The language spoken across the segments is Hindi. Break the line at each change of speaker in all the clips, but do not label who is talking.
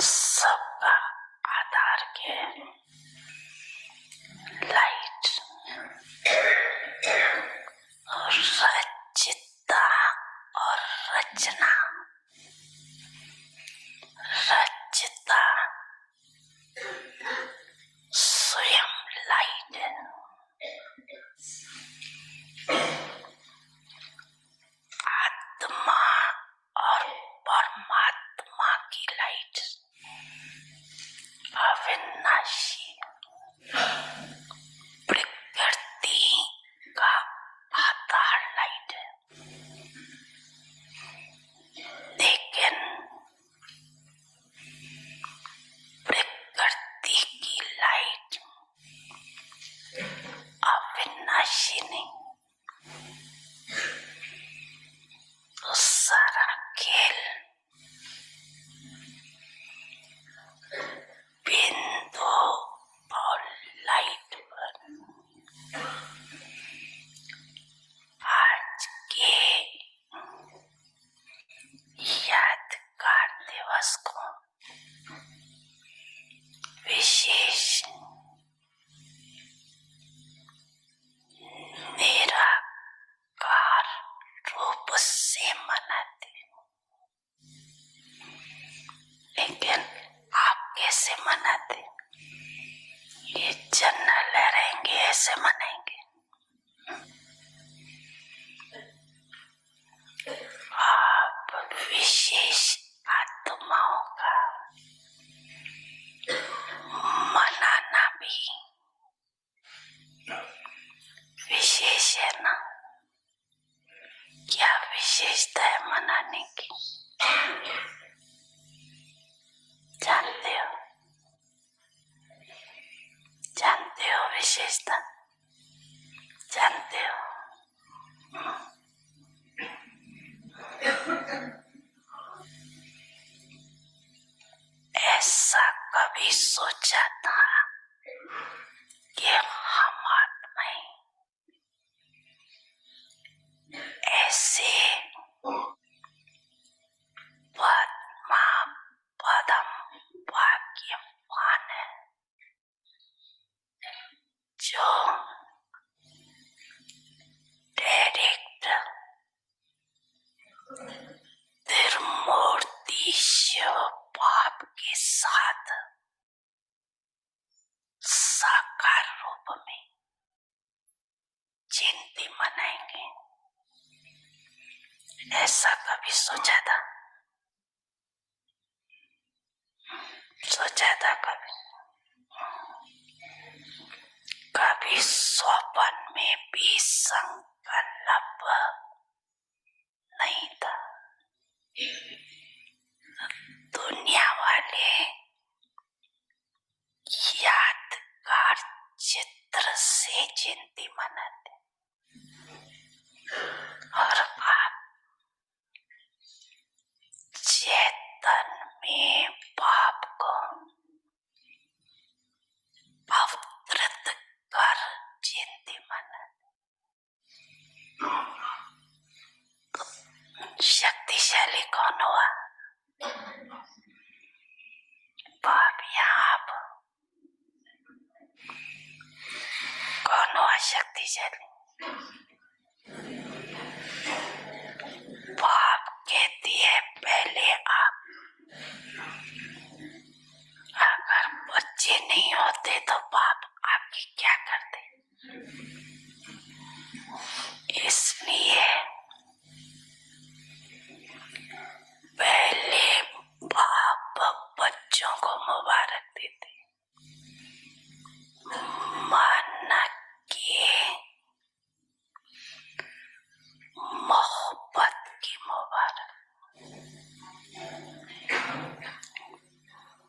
सबका आधार के लाइट और रचिता और रचना। रचिता स्वयं लाइट है, आत्मा और परमात्मा की लाइट अविनाशी। प्रकृति का आधार लाइट है, लेकिन प्रकृति की लाइट अविनाशी नहीं। तो सारा खेल बिंदु और लाइट पर। आज के यादगार दिवस को विशेष निराकार रूप से मनाते, लेकिन आप कैसे मनाते? ये जन्नत लहराएंगे ऐसे मनाएंगे? आप विशेष आत्माओं का मनाना भी विशेष है ना? क्या विशेषता है मनाने की? जानते हो? जानते हो विशेषता? जानते हो? ऐसा कभी सोचा था कि हम आत्माएं ऐसे पद्मा पदम भाग्यवान है जो डायरेक्ट त्रिमूर्ति शिव बाप के साथ साकार रूप में जयंती मनाएंगे? ऐसा कभी सोचा था? सोचा था कभी? कभी स्वप्न में भी संकल्प नहीं था? दुनिया वाले यादगार चित्र से जयंती मनाते, और आप चेतन में बाप को अवतरित कर जयंती मनाते। तो शक्तिशाली कौन हुआ? बाप या आप? कौन हुआ शक्तिशाली? बाप कहती है पहले आप। अगर बच्चे नहीं होते तो बाप आपकी क्या करते? इसलिए पहले बाप बच्चों को मुबारक देते, माना के मोहब्बत की मुबारक।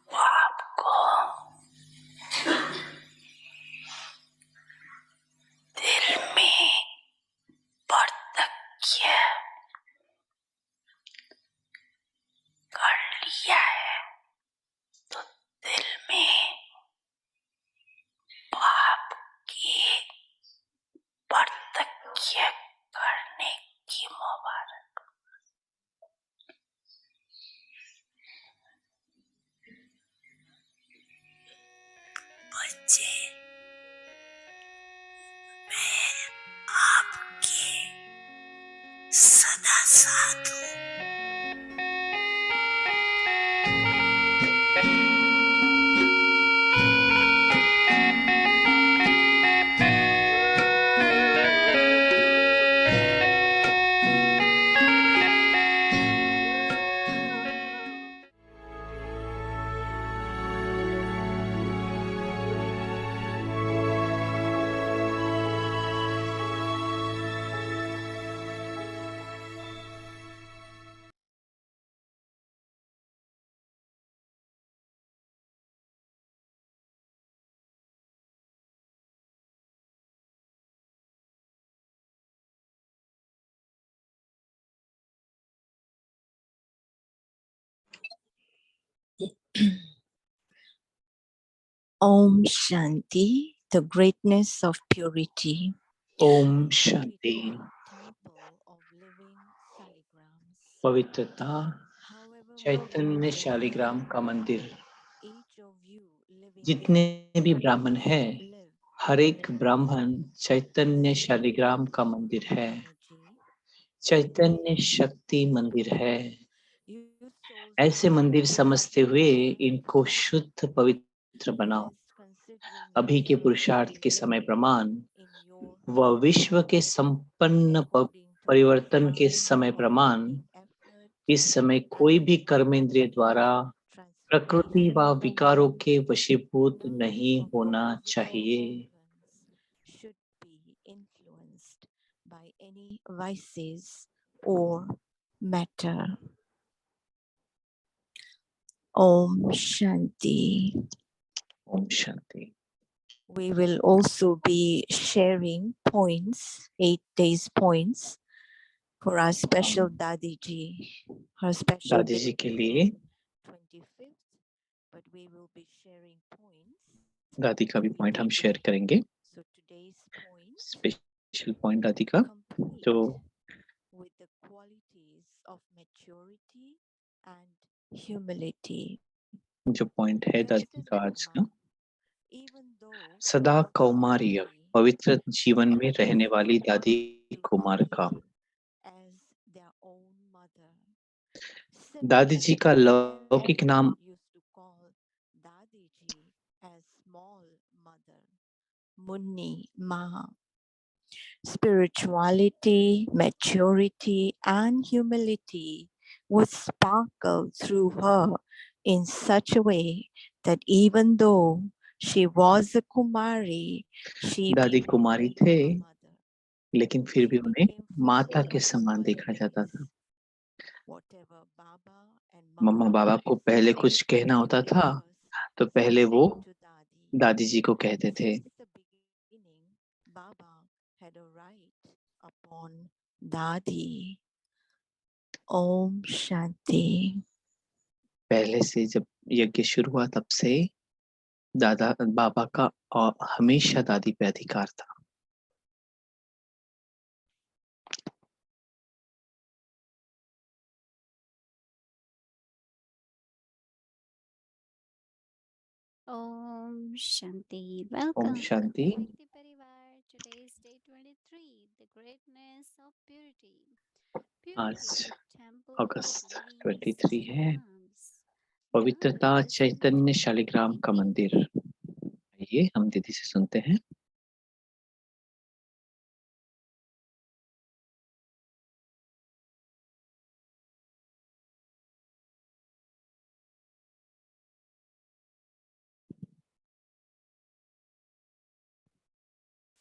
बाप को दिल में प्रत्यक्ष कर लिया है, तो दिल में बाप की प्रत्यक्ष करने की मुबारक। बच्चे, मैं आपके सदा साथ हूँ। Om Shanti, the greatness of purity.
Om Shanti. पवित्रता चैतन्य शालिग्राम का मंदिर। जितने भी ब्राह्मण हैं, हर एक ब्राह्मण चैतन्य शालिग्राम का मंदिर है, चैतन्य शक्ति मंदिर है। ऐसे मंदिर समझते हुए इनको शुद्ध पवित्र बनाओ। अभी के पुरुषार्थ के समय प्रमाण व विश्व के संपन्न परिवर्तन के समय प्रमाण। इस समय कोई भी कर्मेंद्रिय द्वारा प्रकृति व विकारों के वशीभूत नहीं होना चाहिए।
By any vices or matter. Om Shanti.
Om Shanti.
We will also be sharing points, 8 days points for our special Dadi ji. Her special
दादी जी के लिए
25th, but we will be sharing points.
दादी का भी पॉइंट हम शेयर करेंगे।
So today's point
special point दादी का जो
with the qualities of maturity and humility.
जो पॉइंट है दादी का आज का, सदा कौमार्य पवित्र जीवन में रहने वाली दादी कुमार का। दादी जी का लौकिक नाम
Munni Ma. Spirituality, maturity, and humility would sparkle through her in such a way that even though she was a Kumari, she
दादी
became
कुमारी थे,
a mother.
लेकिन फिर भी उन्हें माता के समान देखा जाता था।
Whatever Baba and
मम्मा बाबा को पहले कुछ कहना होता था तो पहले वो दादी जी को कहते थे।
Baba had a right upon Dadi. Om Shanti.
पहले से जब यज्ञ शुरू हुआ तब से दादा बाबा का और हमेशा दादी पे अधिकार था।
Om Shanti. Welcome.
Om Shanti.
Shakti Parivar. Today is day 23, the greatness of purity.
आज
Purity, temple of
August
living
23 है।
shaligrams.
पवित्रता चैतन्य शालिग्राम का मंदिर। ये हम दीदी से सुनते हैं।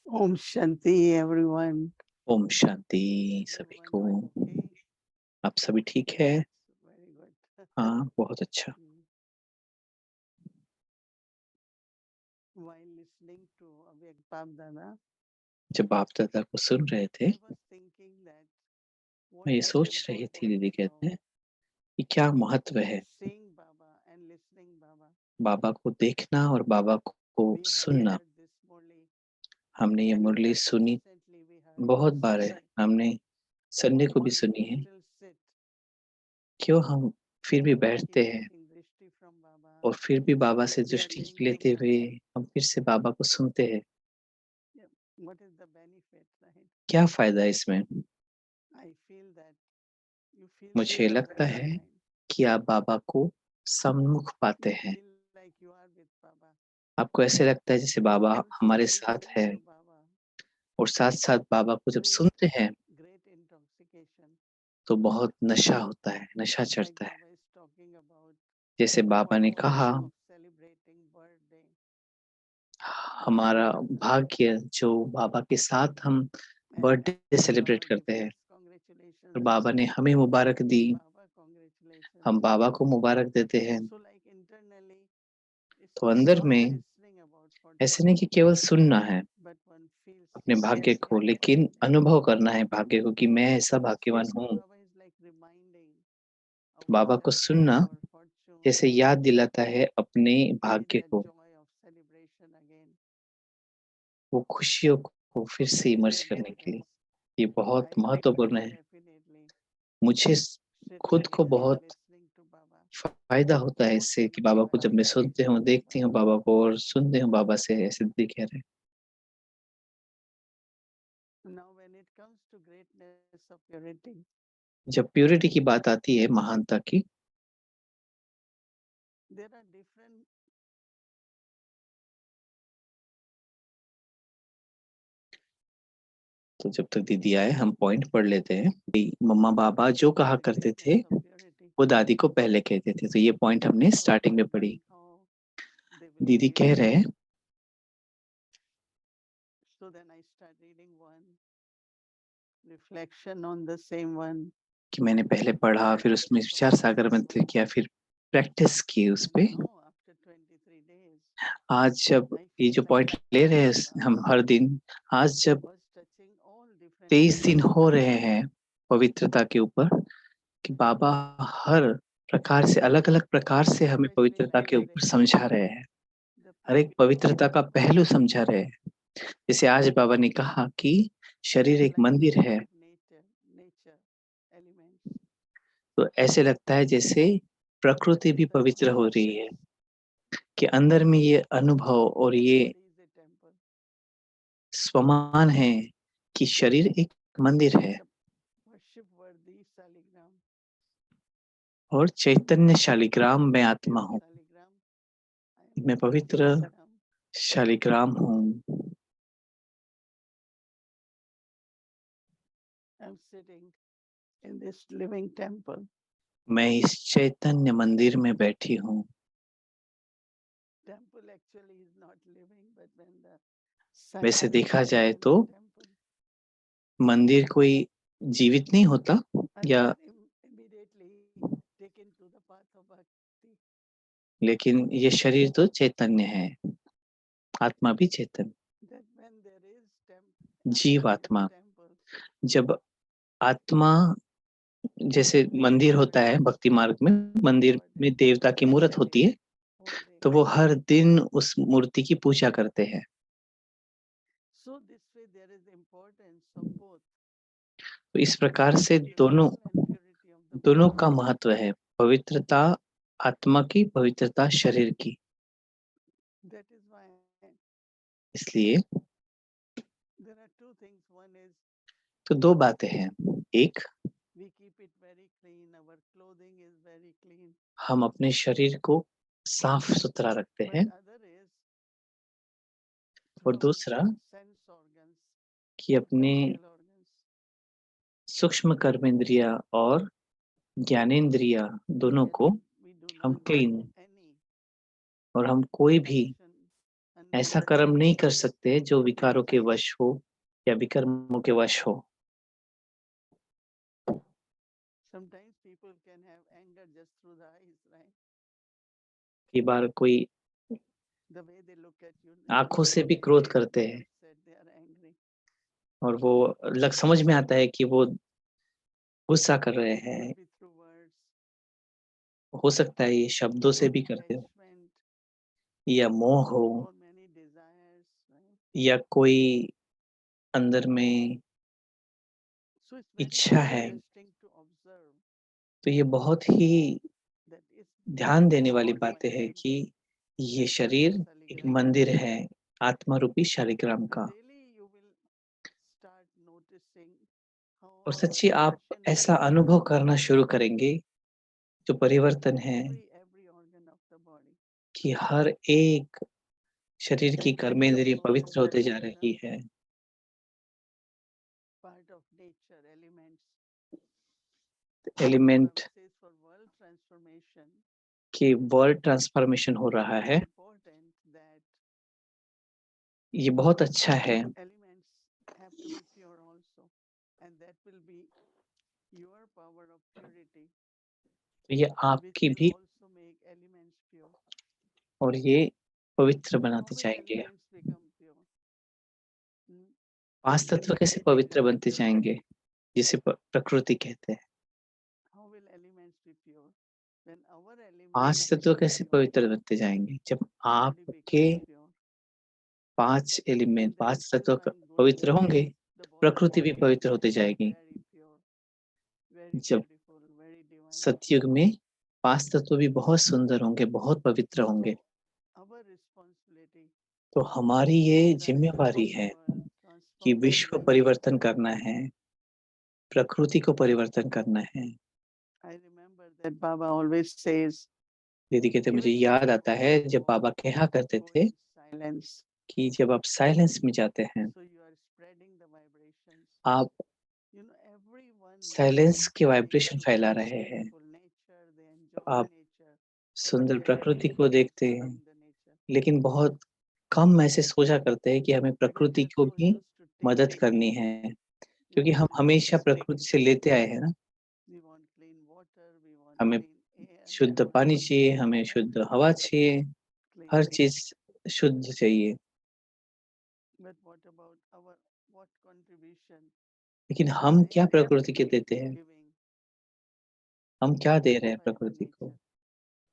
Om Shanti everyone.
Om Shanti सभी को। आप सभी ठीक है? हाँ, बहुत अच्छा।
While listening to Avyak Bab Dada,
जब बाप दादा को सुन रहे थे,
I was thinking that
मैं ये सोच रही थी, दीदी कहते हैं कि क्या महत्व है
seeing Baba and listening Baba.
बाबा को देखना और बाबा को
We have
सुनना।
heard this Murli.
हमने ये मुरली सुनी
Recently we heard
बहुत बार है,
Sunday.
हमने संडे को भी
Why
सुनी
we
है।
still sit
क्यों हम फिर भी बैठते हैं
taking drishti from Baba
और फिर भी बाबा से दृष्टि लेते हुए हम फिर से बाबा को सुनते हैं।
what is the benefit, right?
क्या फायदा है इसमें?
I feel that you feel
मुझे
so
लगता
close,
है
right?
कि आप बाबा को सम्मुख पाते
You
हैं।
feel like you are with Baba.
आपको ऐसे लगता है जैसे बाबा
Also
हमारे साथ
listening
है,
to Baba
और साथ साथ बाबा को जब
creates
सुनते हैं
great intoxication.
तो बहुत नशा होता है, नशा
Like
चढ़ता है।
Baba is talking about
जैसे बाबा ने कहा,
of celebrating birthday.
हमारा भाग्य जो बाबा के साथ हम
And
बर्थडे सेलिब्रेट
Baba
करते
gives
हैं,
us congratulations.
और बाबा ने हमें मुबारक दी,
Baba congratulations.
हम बाबा को मुबारक देते हैं।
So like internally, it's
तो
not
अंदर
just
में
listening about for
ऐसे
the
नहीं कि केवल सुनना है
but one feels
अपने भाग्य
yes,
को,
like
लेकिन
that.
अनुभव करना है भाग्य को कि मैं ऐसा भाग्यवान
So
हूँ।
Baba is like reminding
बाबा को
ourselves
सुनना
of our fortune.
जैसे याद दिलाता है अपने
In
भाग्य
that
को,
joy of celebration again.
वो खुशियों को फिर
So
से
this
इमर्ज
really
करने के लिए।
helps.
ये बहुत
I
महत्वपूर्ण है।
definitely
मुझे खुद को
sitting and
बहुत
listening to Baba.
फायदा होता है इससे कि बाबा को जब मैं सुनती हूँ, देखती हूँ बाबा को और सुनती हूँ बाबा से, ऐसे दिख रहे।
Now when it comes to greatness of purity,
जब प्योरिटी की बात आती है, महानता की,
there are different
तो जब तक दीदी आए हम पॉइंट पढ़ लेते हैं। मम्मा बाबा जो कहा करते थे
greatness of purity.
वो दादी को पहले कहते थे, तो ये पॉइंट हमने स्टार्टिंग में पढ़ी।
How they will
दीदी
give.
कह रहे हैं,
So then I start reading one reflection on the same one.
कि मैंने पहले पढ़ा, फिर उसमें विचार सागर मंत्र किया, फिर प्रैक्टिस की उस पे।
And now after 23 days,
आज जब
I
ये
feel
जो
like
पॉइंट ले रहे हैं हम हर दिन, आज जब
was touching all different
23 दिन
aspects.
हो रहे हैं पवित्रता के ऊपर, कि बाबा हर प्रकार से, अलग अलग प्रकार से हमें पवित्रता के ऊपर समझा रहे हैं,
The
हर एक पवित्रता का पहलू समझा रहे हैं। जैसे आज बाबा ने कहा कि शरीर एक
like
मंदिर है,
nature elements.
तो ऐसे लगता है जैसे प्रकृति भी
The
पवित्र हो रही
consciousness
है, कि अंदर में ये अनुभव और ये
body is a temple.
स्वमान है कि शरीर एक मंदिर है,
The worship worthy Saligram.
और चैतन्य शालिग्राम में आत्मा हूँ,
Saligram. I am
मैं पवित्र
Saligram.
शालिग्राम हूँ।
I'm sitting in this living temple.
मैं इस चैतन्य मंदिर में बैठी हूँ।
Temple actually is not living, but when the
वैसे
sun
देखा
shines
जाए
in
तो
the temple,
मंदिर कोई जीवित नहीं होता,
and
या
we are immediately taken to the path of bhakti.
लेकिन ये शरीर तो चैतन्य है, आत्मा भी चैतन्य,
That when there is
जीव
atma in
आत्मा।
the temple,
जब आत्मा, जैसे मंदिर होता है भक्ति मार्ग में, मंदिर में देवता की मूर्त होती है,
whole day.
तो वो हर दिन उस मूर्ति की पूजा करते हैं।
So this way there is importance of both.
तो इस प्रकार से दोनों
Purity of the
दोनों
body.
का महत्व है, पवित्रता आत्मा की, पवित्रता शरीर की।
That is why
इसलिए
there are two things. One is
तो दो बातें हैं, एक
we keep it very clean. Our clothing is very clean.
हम अपने शरीर को साफ सुथरा रखते
But
हैं,
other is
और
through
दूसरा
sense organs,
कि अपने
material organs.
सूक्ष्म कर्मेंद्रिया और ज्ञानेंद्रिया दोनों को
We do
हम
not
क्लीन,
do any
और हम कोई भी
action
ऐसा
unless
कर्म नहीं कर सकते जो विकारों के वश हो या विकर्मों के वश हो।
sometimes people can have anger just through the eyes, right?
कई बार कोई
The way they look at you.
आंखों से भी क्रोध करते हैं,
Upset, they are angry.
और वो समझ में आता है कि वो गुस्सा कर रहे हैं।
Could be through words.
हो सकता है ये शब्दों से भी करते हो,
Attachment
या मोह हो,
or many desires, right?
या कोई अंदर में
So it's very
इच्छा है।
interesting to observe
तो ये बहुत ही
that it's
ध्यान देने वाली बातें हैं कि ये शरीर एक मंदिर है, आत्मा रूपी शालिग्राम का। और सच्ची आप ऐसा अनुभव करना शुरू करेंगे, जो परिवर्तन है कि हर एक शरीर की कर्मेंद्रिय पवित्र होते जा रही है। एलिमेंट की वर्ल्ड ट्रांसफॉर्मेशन हो रहा है। ये बहुत अच्छा है। तो ये आपकी भी और ये पवित्र बनाते जाएंगे। 5 तत्व कैसे पवित्र बनते जाएंगे, जिसे प्रकृति कहते हैं। 5 तत्व कैसे पवित्र बनते जाएंगे, जब आपके 5 एलिमेंट 5 तत्व पवित्र होंगे, प्रकृति भी पवित्र होते जाएगी। जब सतयुग में 5 तत्व भी बहुत सुंदर होंगे, बहुत पवित्र होंगे। तो हमारी ये जिम्मेवारी है कि विश्व परिवर्तन करना है, प्रकृति को परिवर्तन करना है। दीदी कहते मुझे याद आता है जब बाबा कहा करते थे कि जब आप साइलेंस में जाते हैं, आप साइलेंस के वाइब्रेशन फैला रहे हैं। आप सुंदर प्रकृति को देखते हैं, लेकिन बहुत कम ऐसे सोचा करते हैं कि हमें प्रकृति को भी मदद करनी है, क्योंकि हम हमेशा प्रकृति से लेते आए हैं ना। हमें शुद्ध पानी चाहिए, हमें शुद्ध हवा चाहिए, हर चीज शुद्ध चाहिए। लेकिन हम क्या प्रकृति के देते हैं? हम क्या दे रहे हैं प्रकृति को?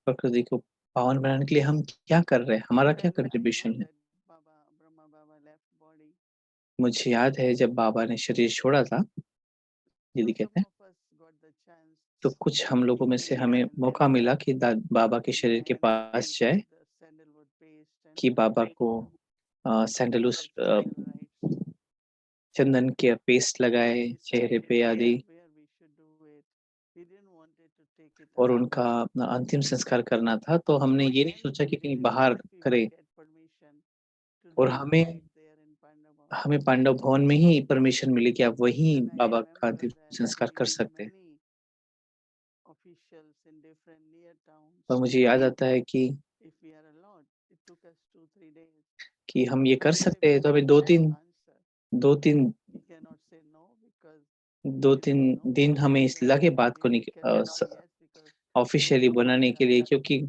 प्रकृति को पावन बनाने के लिए हम क्या कर रहे हैं? हमारा क्या कंट्रीब्यूशन है? मुझे याद है जब बाबा ने शरीर छोड़ा था, दीदी कहते हैं, तो कुछ हम लोगों में से हमें मौका मिला कि बाबा के शरीर के पास जाए, कि बाबा को सैंडलवुड चंदन के पेस्ट लगाए चेहरे पे आदि, और उनका अपना अंतिम संस्कार करना था। तो हमने ये नहीं सोचा कि कहीं बाहर करें, और हमें पांडव भवन में ही परमिशन मिली कि आप वहीं बाबा का अंतिम संस्कार कर सकते हैं। और मुझे याद आता है कि हम ये कर सकते हैं, तो हमें दो तीन दिन हमें इस लगे बात को ऑफिशियली बनाने के लिए, क्योंकि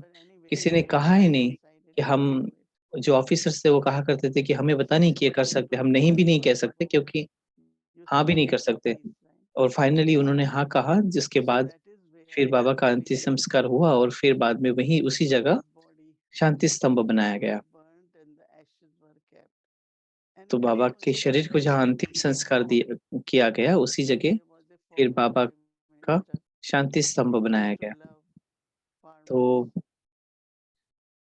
किसी ने कहा ही नहीं कि हम, जो ऑफिसर्स थे वो कहा करते थे कि हमें पता नहीं कि ये कर सकते, हम नहीं भी नहीं कह सकते, क्योंकि हाँ भी नहीं कर सकते। और फाइनली उन्होंने हाँ कहा, जिसके बाद फिर बाबा का अंतिम संस्कार हुआ, और फिर बाद में वहीं उसी जगह शांति स्तंभ बनाया गया। तो बाबा के शरीर को जहाँ अंतिम संस्कार किया गया, उसी जगह फिर बाबा का शांति स्तंभ बनाया गया। तो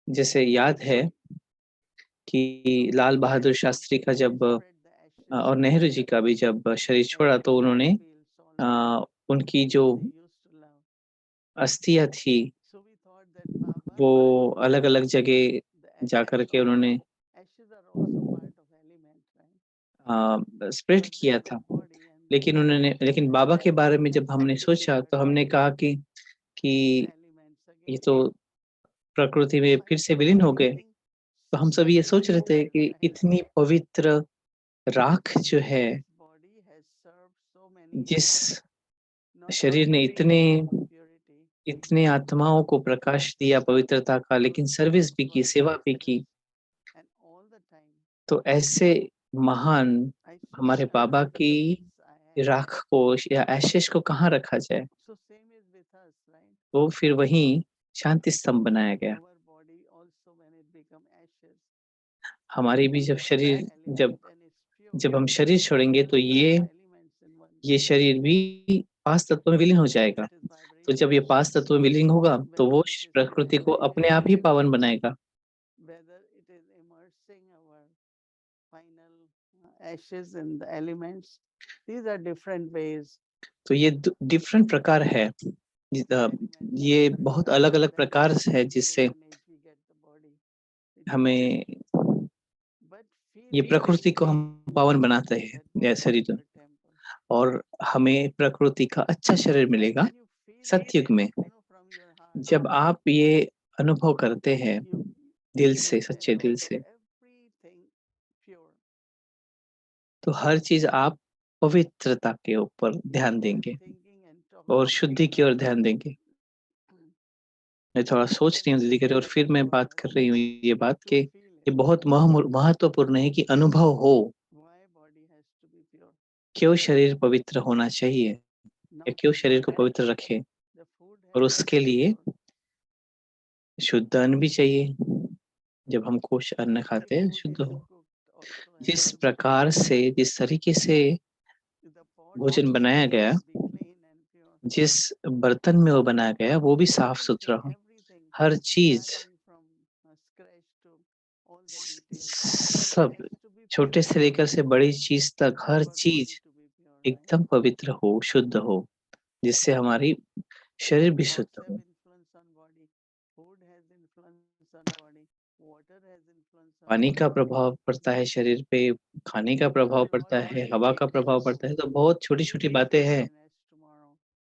जैसे याद है कि लाल बहादुर शास्त्री का जब और नेहरू जी का भी जब शरीर छोड़ा, तो उन्होंने उनकी जो अस्थियां थी वो अलग-अलग जगह जाकर के उन्होंने स्प्रेड किया था। लेकिन बाबा के बारे में जब हमने सोचा, तो हमने कहा कि ये तो प्रकृति में फिर से विलीन हो गए। तो हम सब ये सोच रहे थे कि इतनी पवित्र राख जो है, जिस शरीर ने इतने आत्माओं को प्रकाश दिया पवित्रता का, लेकिन सर्विस भी की, सेवा भी की, तो ऐसे महान हमारे बाबा की राख को या एशेस को कहाँ रखा जाए? तो फिर वहीं शांति स्तंभ बनाया गया। हमारी भी जब हम शरीर छोड़ेंगे, तो ये शरीर भी 5 तत्वों में विलीन हो जाएगा। तो जब ये 5 तत्व मिलिंग होगा तो वो प्रकृति को अपने आप ही पावन बनाएगा।
whether it is immersing our final ashes in the elements, these are different ways.
तो ये डिफरेंट प्रकार है, ये बहुत अलग अलग प्रकार है जिससे हमें ये प्रकृति को हम पावन बनाते हैं यह शरीर, और हमें प्रकृति का अच्छा शरीर मिलेगा सतयुग में। जब आप ये अनुभव करते हैं दिल से, सच्चे दिल से, तो हर चीज आप पवित्रता के ऊपर ध्यान देंगे और शुद्धि की ओर ध्यान देंगे। मैं थोड़ा सोच रही हूँ दीदी करे, और फिर मैं बात कर रही हूँ ये बात कि ये बहुत महत्वपूर्ण है कि अनुभव हो क्यों शरीर पवित्र होना चाहिए या क्यों शरीर को पवित्र रखे, और उसके लिए शुद्ध अन्न भी चाहिए। जब हम कुछ अन्न खाते हैं शुद्ध हो। जिस प्रकार से, जिस तरीके से भोजन बनाया गया, जिस बर्तन में वो बनाया गया वो भी साफ सुथरा हो। हर चीज, सब छोटे से लेकर से बड़ी चीज तक हर चीज एकदम पवित्र हो, शुद्ध हो, जिससे हमारी शरीर भी शुद्ध हो। पानी का प्रभाव पड़ता है शरीर पे, खाने का प्रभाव पड़ता है, हवा का प्रभाव पड़ता है, तो बहुत छोटी छोटी बातें हैं,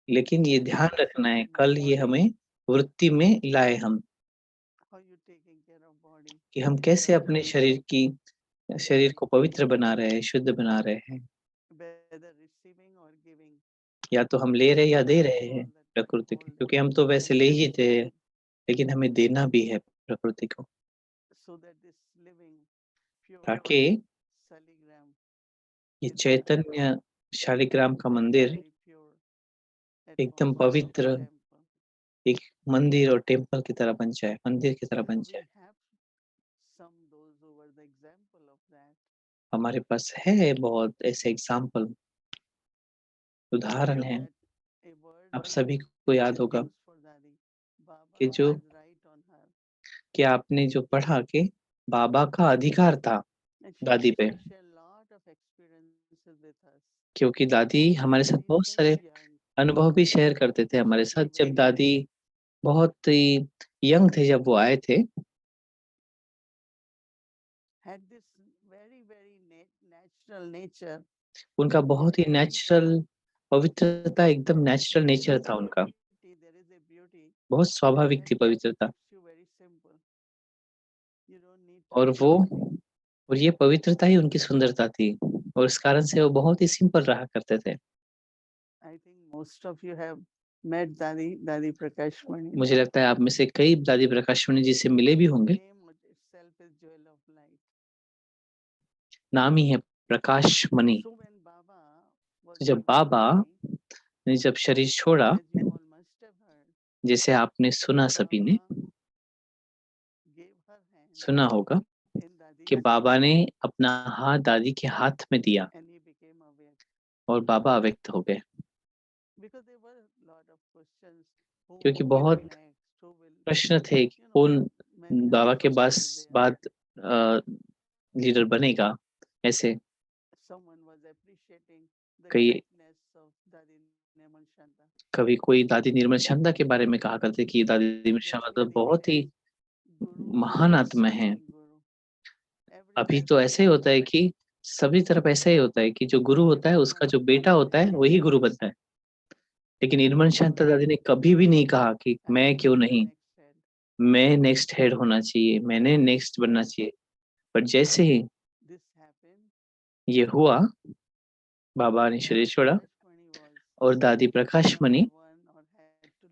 लेकिन ये ध्यान रखना है कल ये हमें वृत्ति में लाए हम, कि हम कैसे अपने शरीर को पवित्र बना रहे हैं, शुद्ध बना रहे हैं। या तो हम ले रहे या दे रहे हैं प्रकृति के, क्योंकि हम तो वैसे ले ही थे, लेकिन हमें देना भी है प्रकृति को, ताकि ये चैतन्य शालिग्राम का मंदिर एकदम पवित्र एक मंदिर और टेम्पल की तरह बन जाए, मंदिर की तरह बन जाए। हमारे पास है बहुत ऐसे एग्जाम्पल, उदाहरण है। आप सभी को याद होगा कि आपने जो पढ़ा कि बाबा का अधिकार था दादी पे, क्योंकि दादी हमारे साथ बहुत सारे अनुभव भी शेयर करते थे हमारे साथ। जब दादी बहुत ही यंग थे, जब वो आए थे, उनका बहुत ही नेचुरल पवित्रता, एकदम नेचुरल नेचर था उनका, बहुत स्वाभाविक थी पवित्रता। और ये पवित्रता ही उनकी सुंदरता थी, और इस कारण से वो बहुत ही सिंपल रहा करते थे। मुझे लगता है आप में से कई दादी प्रकाशमणि जी से मिले भी होंगे। नाम ही है प्रकाशमणि। तो जब बाबा ने जब शरीर छोड़ा, जैसे आपने सुना, सभी ने सुना होगा कि बाबा ने अपना हाथ दादी के हाथ में दिया और बाबा अव्यक्त हो गए, क्योंकि बहुत प्रश्न थे कि कौन बाबा के बाद लीडर बनेगा। ऐसे कभी कोई दादी निर्मल शांता के बारे में कहा करते कि दादी निर्मल शांता तो बहुत ही महान आत्मा है। अभी तो ऐसे ही होता है कि सभी तरफ ऐसा ही होता है कि जो गुरु होता है उसका जो बेटा होता है वही गुरु बनता है, लेकिन निर्मल शांता दादी ने कभी भी नहीं कहा कि मैं क्यों नहीं, मैं नेक्स्ट हेड होना चाहिए, मैंने नेक्स्ट बनना चाहिए। पर जैसे ही ये हुआ, बाबा ने शरीर छोड़ा और दादी प्रकाशमणि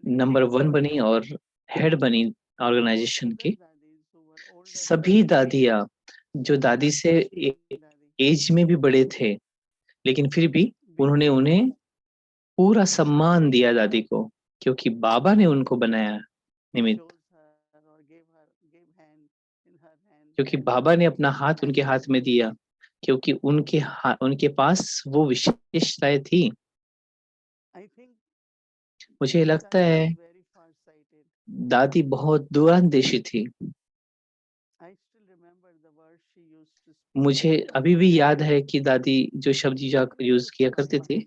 नंबर 1 बनी और हेड बनी ऑर्गेनाइजेशन की। सभी दादियाँ जो दादी से एज में भी बड़े थे, लेकिन फिर भी उन्होंने उन्हें पूरा सम्मान दिया दादी को, क्योंकि बाबा ने उनको बनाया निमित्त, क्योंकि बाबा ने अपना हाथ उनके हाथ में दिया, क्योंकि उनके पास वो विशेषताएं थी। मुझे लगता
Dadi
है
was very far-sighted.
दादी बहुत दूरंदेशी थी।
I still remember the words she used to speak.
मुझे अभी भी याद है कि दादी जो शब्द
She
यूज
used
किया
to
करती थी,
smile,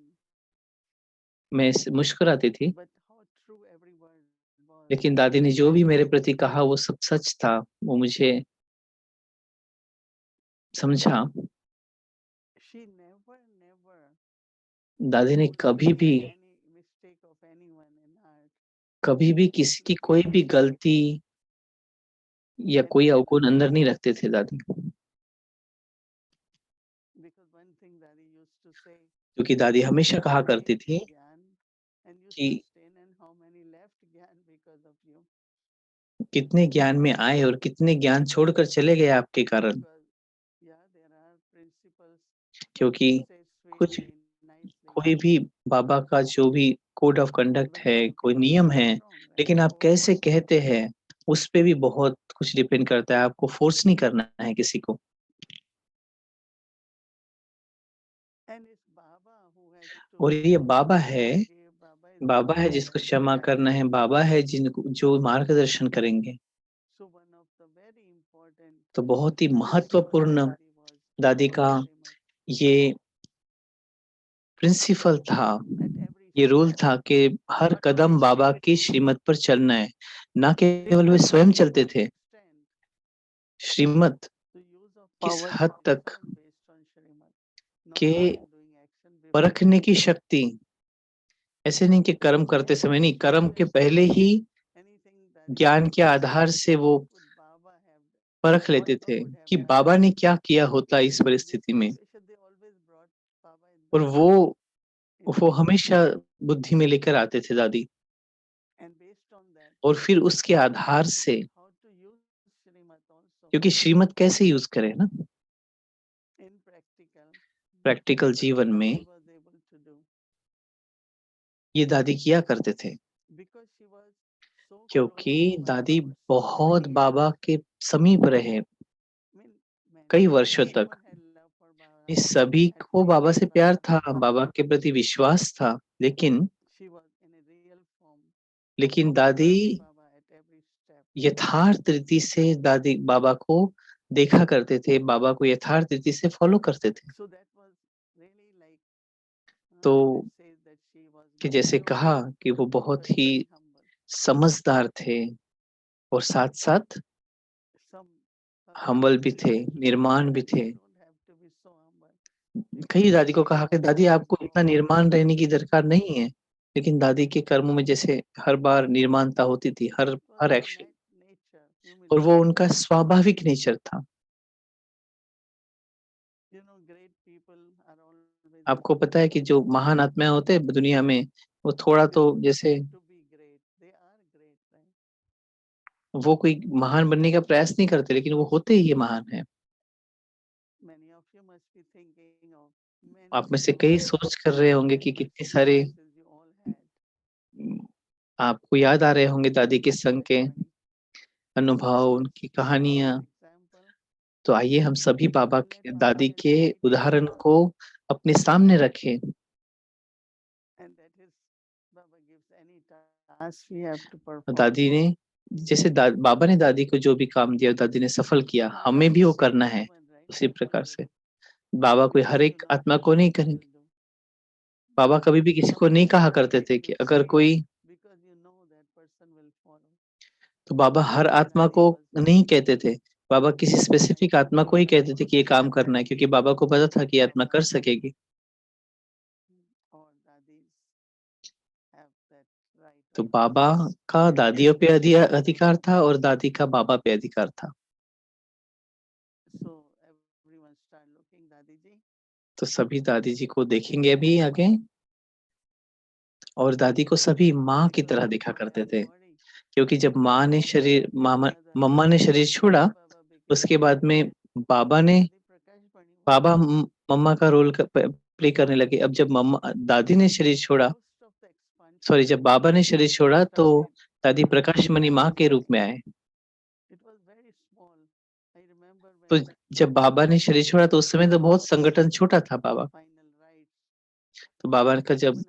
मैं मुस्कुराती थी,
but how true every word was.
लेकिन दादी ने जो भी मेरे प्रति कहा वो सब सच था। वो मुझे समझा।
She never
दादी ने
would
कभी भी
see any mistake of anyone in art.
कभी भी किसी की कोई भी गलती या कोई
Anyone.
अवगुण अंदर नहीं रखते थे दादी।
Because one thing Dadi used to say,
क्योंकि दादी हमेशा
how
कहा
many
करती थी
came Gyan and you
कि
sustain and how many left Gyan because of you.
कितने ज्ञान में आए और कितने ज्ञान छोड़कर चले गए आपके कारण।
Because yeah, there are principles
क्योंकि
you say
कुछ
sweetly, nicely,
कोई भी बाबा का जो भी कोड ऑफ कंडक्ट
when
है,
you
कोई
come
नियम
very
है,
strong,
लेकिन
very
आप कैसे
forceful.
कहते हैं उस पे भी बहुत कुछ डिपेंड करता है। आपको फोर्स नहीं करना है किसी को।
And it's Baba who has to
और ये बाबा है,
forgive, Baba is the
Baba
one
है
who
जिसको
has to
क्षमा
guide.
करना है, बाबा है जिनको जो मार्गदर्शन करेंगे।
So one of the very important
तो बहुत ही
principle
महत्वपूर्ण
Dadi was
दादी का
very much
ये प्रिंसिपल था,
at every
ये रूल
step.
था कि हर
Not
Kadam
only
Baba
she
की
followed,
श्रीमत पर चलना है। ना
they
केवल वे
were
स्वयं
to
चलते
what
थे,
extent
Shrimad
the use of
किस
power
हद
is
तक
all based on Shrimad, not
के
while doing action before
परखने
doing
की
action.
शक्ति। ऐसे नहीं कि कर्म करते समय नहीं, कर्म के पहले ही
Anything Dadi
ज्ञान
used
के
to
आधार
say,
से वो
what would Baba have done?
परख
What
लेते
Baba
थे
would have
कि
done?
बाबा ने क्या किया होता इस
And this
परिस्थिति में।
situation they always brought Baba in
और
the
वो
in
वो
mind.
हमेशा बुद्धि में लेकर आते थे दादी।
And based on that,
और फिर उसके
they
आधार
used to
से,
say how to use Shrimad also
क्योंकि श्रीमत कैसे यूज करें ना
in practical.
प्रैक्टिकल जीवन में,
Dadi was able to do
ये दादी किया करते थे।
because she was so close
क्योंकि
to Baba
दादी
for so
बहुत
many
बाबा
years.
के समीप रहे
I mean,
कई
many
वर्षों तक।
everyone had love for Baba.
इस सभी को बाबा से प्यार था, बाबा के प्रति विश्वास था, लेकिन
She was in a real form.
दादी
Baba at every step.
यथार्थ रीति से दादी बाबा को देखा करते थे, बाबा को यथार्थ रीति से फॉलो करते थे।
So that was really like
तो
when it says that she was
कि जैसे
mature,
कहा कि वो
she
बहुत
was
ही
very humble.
समझदार थे और साथ साथ
Some
हम्बल भी थे,
used to say
निर्माण भी
that
थे।
you don't have to be so humble. You
कई
can
दादी को
be
कहा कि दादी
so
आपको इतना
strong.
निर्माण रहने की दरकार नहीं है, लेकिन दादी के कर्मों में जैसे हर बार निर्माणता होती थी, हर
That was
her
her
action,
nature,
और वो
humility.
उनका स्वाभाविक नेचर था।
You know, great people are always
आपको पता है कि जो महान आत्माएं होते हैं दुनिया में, वो थोड़ा
they
तो
don't
जैसे
try to be great. They are great, right?
वो कोई महान बनने का प्रयास नहीं करते, लेकिन वो होते ही महान है।
Many of you must be thinking of
आप
many
में से कई
strong
सोच कर रहे होंगे कि
life
कितने सारे
experiences you all had.
आपको याद आ रहे होंगे दादी के
Their
संग के
testimony.
अनुभव,
So
उनकी
let's take
कहानियां।
an example
तो आइए हम सभी बाबा
and let
के
Baba
दादी
help
के
guide you.
उदाहरण को अपने सामने रखें।
And that is Baba gives any task we have to perform.
दादी ने जैसे बाबा ने दादी को जो भी काम दिया दादी ने सफल किया, हमें भी वो करना है उसी प्रकार से। बाबा कोई हर एक आत्मा को नहीं करेंगे। बाबा कभी भी किसी को नहीं कहा करते थे कि अगर कोई, तो बाबा हर आत्मा को नहीं कहते थे, बाबा किसी स्पेसिफिक आत्मा को ही कहते थे कि ये काम करना है, क्योंकि बाबा को पता था कि ये आत्मा कर सकेगी। तो बाबा का दादियों पे अधिकार था और दादी का बाबा पे अधिकार था। तो सभी दादी जी को देखेंगे अभी आगे, और दादी को सभी माँ की तरह देखा करते थे, क्योंकि जब माँ ने शरीर मम्मा ने शरीर छोड़ा, उसके बाद में बाबा मम्मा का रोल प्ले करने लगे। अब जब दादी ने शरीर छोड़ा, सॉरी, जब बाबा ने शरीर छोड़ा तो दादी प्रकाश मणि माँ के रूप में आए। तो जब बाबा ने शरीर छोड़ा तो उस समय तो बहुत संगठन छोटा था बाबा। तो बाबा का जब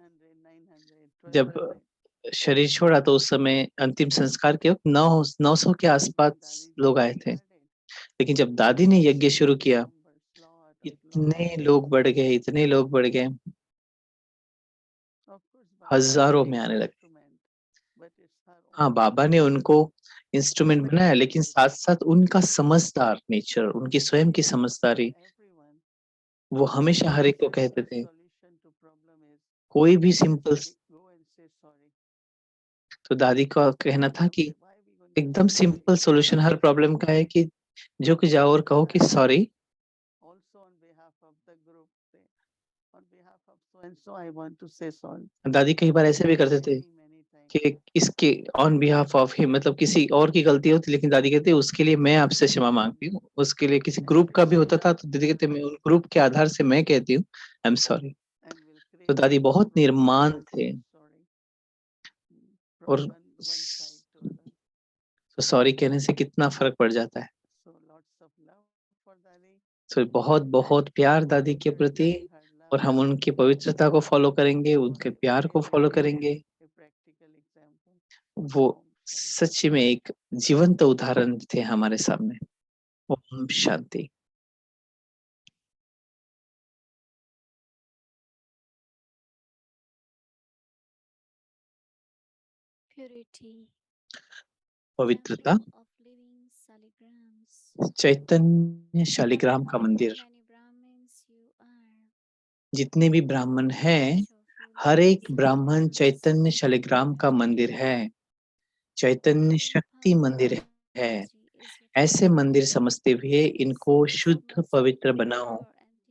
शरीर छोड़ा तो उस समय अंतिम संस्कार के वक्त 900 के आसपास लोग आए थे। लेकिन जब दादी ने यज्ञ शुरू किया, इतने लोग बढ़ गए, इतने लोग बढ़ गए, हज़ारों में आने लगे। हाँ, बाबा ने उनको इंस्ट्रूमेंट बनाया, लेकिन साथ-साथ उनका समझदार नेचर, उनकी स्वयं की समझदारी, वो हमेशा हर एक को कहते थे, कोई भी सिंपल तो दादी का कहना था कि एकदम सिंपल सॉल्यूशन हर प्रॉब्लम का है कि झुक जाओ और कहो कि सॉरी। दादी कई बार ऐसे भी करते थे कि इसके ऑन बिहाफ ऑफ हिम, मतलब किसी और की गलती होती, लेकिन दादी कहती उसके लिए मैं आपसे क्षमा मांगती हूँ। उसके लिए किसी ग्रुप का भी होता था तो दीदी कहते मैं उन ग्रुप के आधार से मैं कहती हूँ आई एम सॉरी। तो दादी बहुत निर्माण थे और तो सॉरी कहने से कितना फर्क पड़ जाता है। तो बहुत बहुत प्यार दादी के प्रति, और हम उनकी पवित्रता को फॉलो करेंगे, उनके प्यार को फॉलो करेंगे। वो सच्ची में एक जीवंत उदाहरण थे हमारे सामने। ओम शांति।
Purity.
पवित्रता।
Temple of living Saligrams.
चैतन्य शालिग्राम का
However
मंदिर।
many Brahmins you are,
जितने भी ब्राह्मण हैं,
each of you
her
living
एक ब्राह्मण
Saligrams
चैतन्य शालिग्राम का मंदिर है, चैतन्य
living
शक्ति
power
मंदिर
and
है।
energy is your
ऐसे
temple.
मंदिर समझते हुए इनको
Cells
शुद्ध
must be
पवित्र बनाओ।
pure and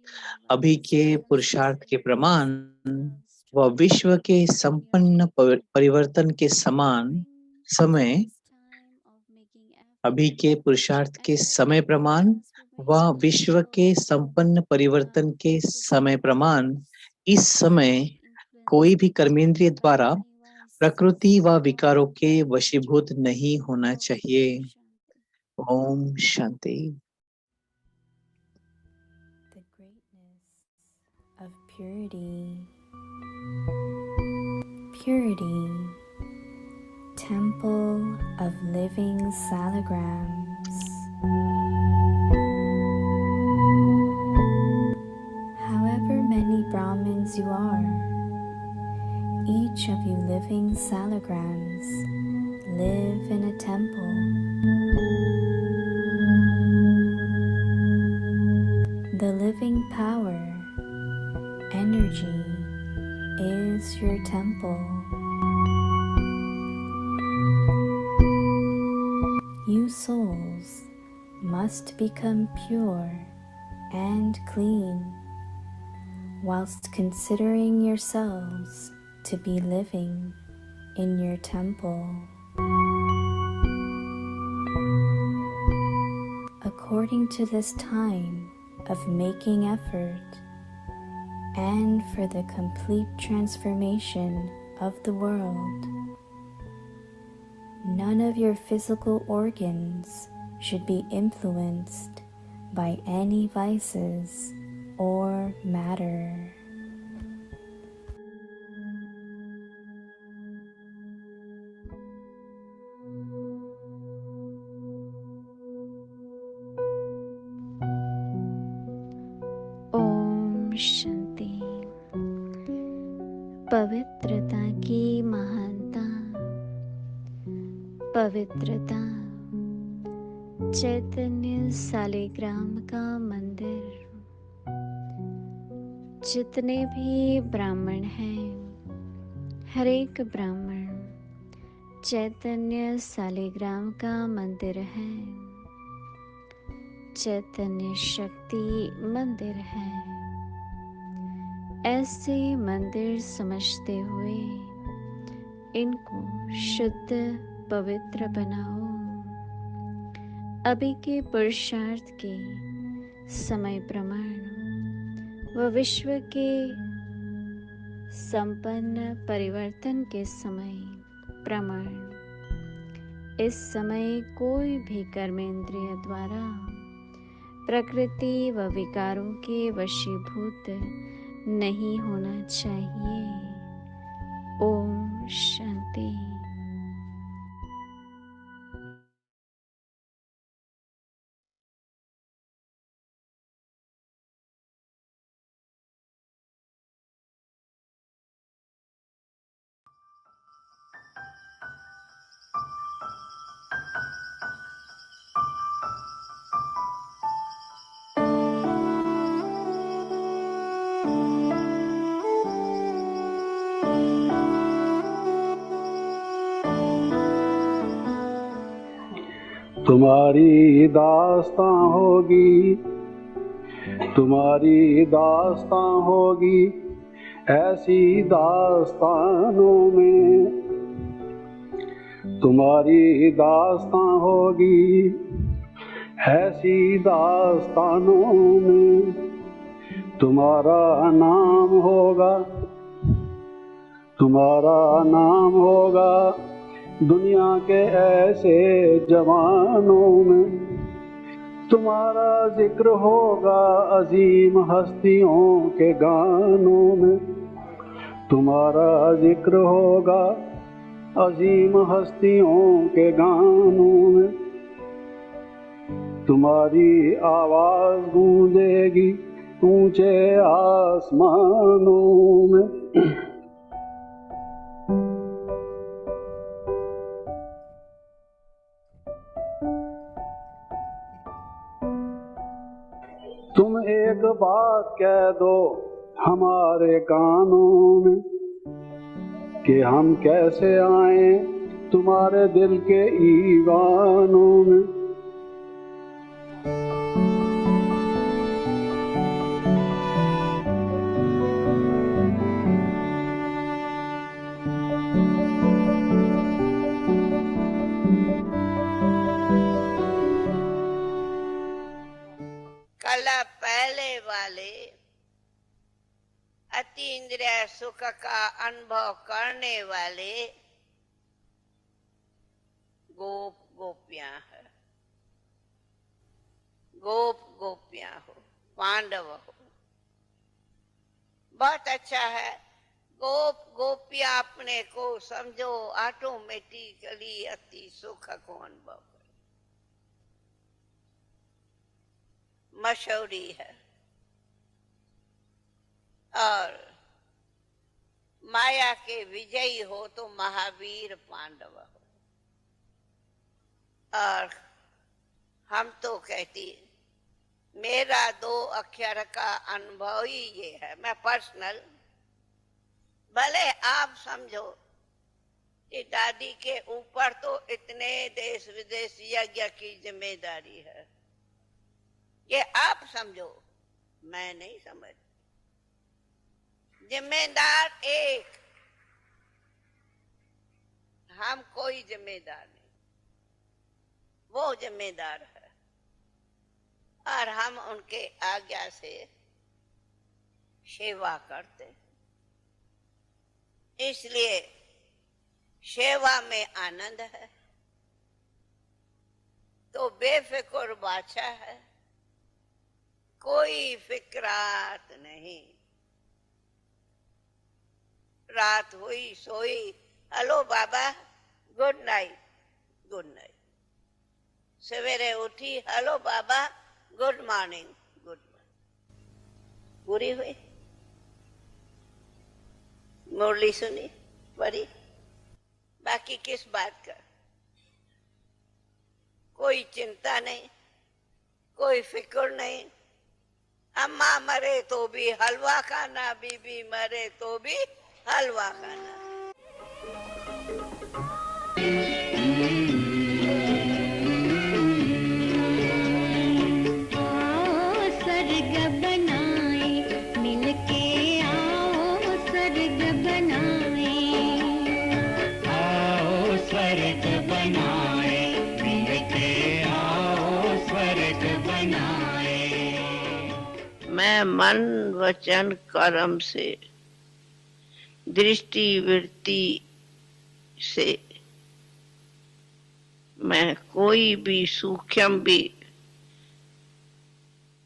clean
अभी
while
के पुरुषार्थ के प्रमाण
circumstances to
व
be
विश्व के
in your
संपन्न
temple.
परिवर्तन के समान
During
समय,
today's time of making
अभी
effort,
के पुरुषार्थ के समय
accepting
प्रमाण व
transformation
विश्व
of
के संपन्न परिवर्तन के समय
physical
प्रमाण,
bodies
इस समय
be
कोई भी
influenced
कर्मेंद्रिय
by
द्वारा
any
प्रकृति
vices
व
or
विकारों के
bad
वशीभूत
nature.
नहीं होना
Om
चाहिए।
Shanti.
Om Shanti.
The greatness of purity. Purity, temple of living salagrams. However many Brahmins you are, each of you living salagrams live in a temple. The living power, energy, is your temple. You souls must become pure and clean, whilst considering yourselves to be living in your temple. According to this time of making effort and for the complete transformation of the world, none of your physical organs should be influenced by any vices or matter.
Om Shanti. पवित्रता की महानता। पवित्रता। चैतन्य सालिग्राम का मंदिर। जितने भी ब्राह्मण हैं, हर एक ब्राह्मण चैतन्य सालिग्राम का मंदिर है, चैतन्य शक्ति मंदिर है। ऐसे मंदिर समझते हुए इनको शुद्ध पवित्र बनाओ। अभी के पुरुषार्थ के समय प्रमाण व विश्व के संपन्न परिवर्तन के समय प्रमाण, इस समय कोई भी कर्मेंद्रिय द्वारा प्रकृति व विकारों के वशीभूत नहीं होना चाहिए। ओम शांति।
तुम्हारी दास्तां होगी, तुम्हारी दास्तां होगी ऐसी दास्तानों में, तुम्हारी दास्तां होगी ऐसी दास्तानों में। तुम्हारा नाम होगा, तुम्हारा नाम होगा दुनिया के ऐसे जवानों में। तुम्हारा जिक्र होगा अजीम हस्तियों के गानों में, तुम्हारा जिक्र होगा अजीम हस्तियों के गानों में। तुम्हारी आवाज गूंजेगी ऊंचे आसमानों में। तुम एक बात कह दो हमारे कानों में कि हम कैसे आए तुम्हारे दिल के ईवानों में।
कला पहले वाले अतीन्द्रिय सुख का अनुभव करने वाले गोप गोपियां है, गोप गोपियां हो, पांडव हो। बहुत अच्छा है। गोप गोपियां अपने को समझो ऑटोमेटिकली अति सुख को अनुभव करे। मशहूरी है। और माया के विजयी हो तो महावीर पांडव हो। और हम तो कहती मेरा 2 अक्षर का अनुभव ही ये है। मैं पर्सनल, भले आप समझो कि दादी के ऊपर तो इतने देश विदेश यज्ञ की जिम्मेदारी है, ये आप समझो, मैं नहीं समझ। जिम्मेदार एक, हम कोई जिम्मेदार नहीं, वो जिम्मेदार है। और हम उनके आज्ञा से सेवा करते। इसलिए सेवा में आनंद है। तो बेफिक्र बादशाह है, कोई फिक्रात नहीं। रात हुई सोई, हेलो बाबा, गुड नाइट, गुड नाइट। सवेरे उठी, हेलो बाबा, गुड मॉर्निंग, गुड मॉर्निंग। पूरी हुई, मुरली सुनी, पढ़ी, बाकी किस बात का कोई चिंता नहीं, कोई फिक्र नहीं। अम्मा मरे तो भी हलवा खाना, बीबी मरे तो भी हलवा खाना।
आओ स्वर्ग बनाए, मिलके आओ स्वर्ग बनाए। आओ स्वर्ग बनाए, मिलके आओ स्वर्ग बनाए।
मैं मन वचन कर्म से, दृष्टि वृत्ति से मैं कोई भी सूक्ष्म भी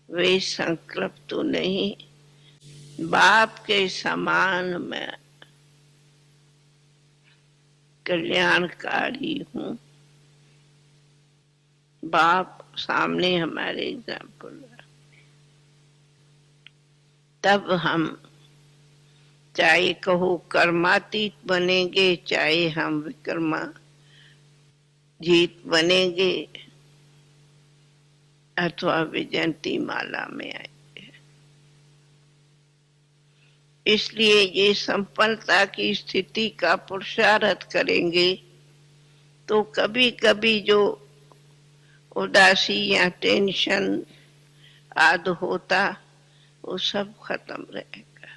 वे संकल्प तो नहीं। बाप के समान मैं कल्याणकारी हूँ। बाप सामने हमारे एग्जाम्पल है, तब हम चाहे कहो कर्मातीत बनेंगे, चाहे हम विक्रमाजीत बनेंगे, अथवा विजयंती माला में आएंगे। इसलिए ये संपन्नता की स्थिति का पुरुषार्थ करेंगे तो कभी कभी जो उदासी या टेंशन आदि होता वो सब खत्म रहेगा।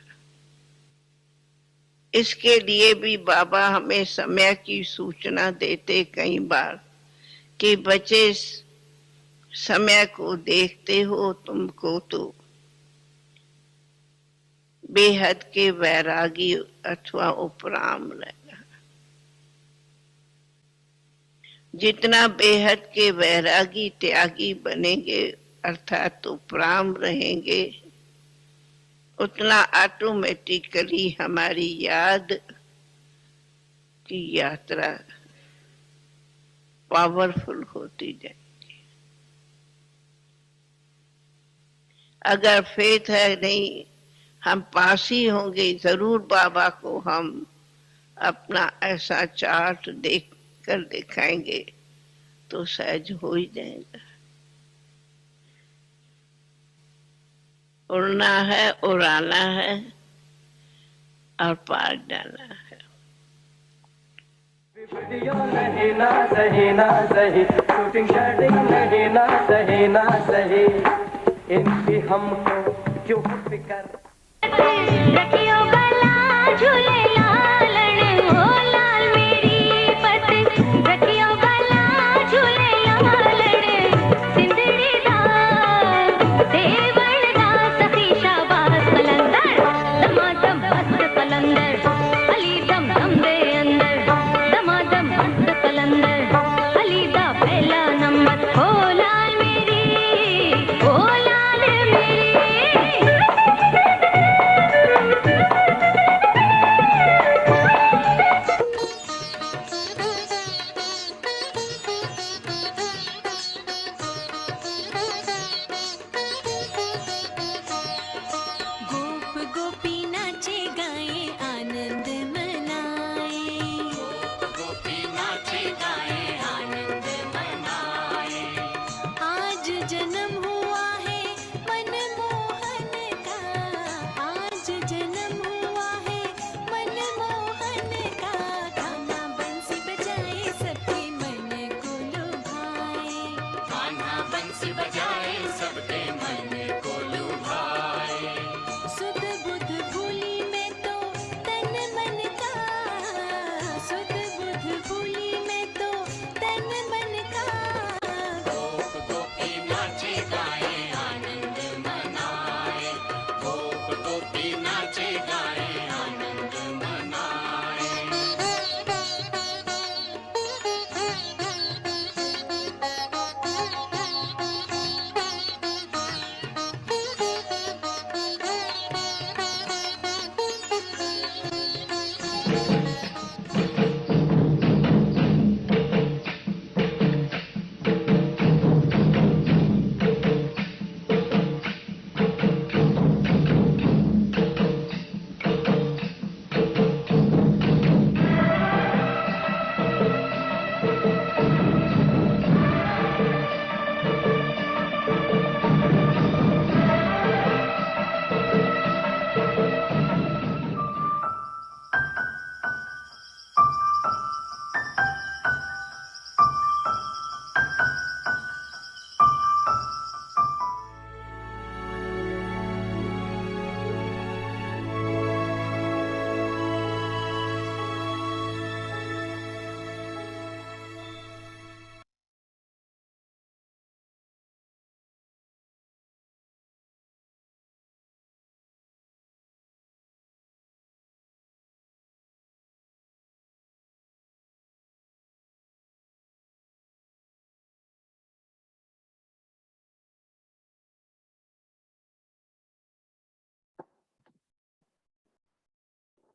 इसके लिए भी बाबा हमें समय की सूचना देते कई बार कि बच्चे समय को देखते हो, तुमको तो बेहद के वैरागी अथवा उपराम रहना। जितना बेहद के वैरागी त्यागी बनेंगे अर्थात उपराम रहेंगे, उतना ऑटोमेटिकली हमारी याद की यात्रा पावरफुल होती जाएगी। अगर फेथ है नहीं, हम पास ही होंगे, जरूर बाबा को हम अपना ऐसा चार्ट देख कर दिखाएंगे तो सहज हो ही जाएगा। उड़ना है, उड़ाना है और पार जाना है।
वीडियो नहीं ना सही ना सही, शूटिंग शूटिंग नहीं ना सही ना सही, इनकी हमको क्यों फिक्र।
रखियो गला झूले लालन हो लाल मेरी पत, रखियो गला झूले लालन सिंदड़ी दा देवण दा सखी शाबाश कलंदर, दमादम मस्त कलंदर अली दम दम दे अंदर, दमादम मस्त कलंदर अली दा पहला नंबर हो लाल मेरी, हो लाल मेरी। बजाए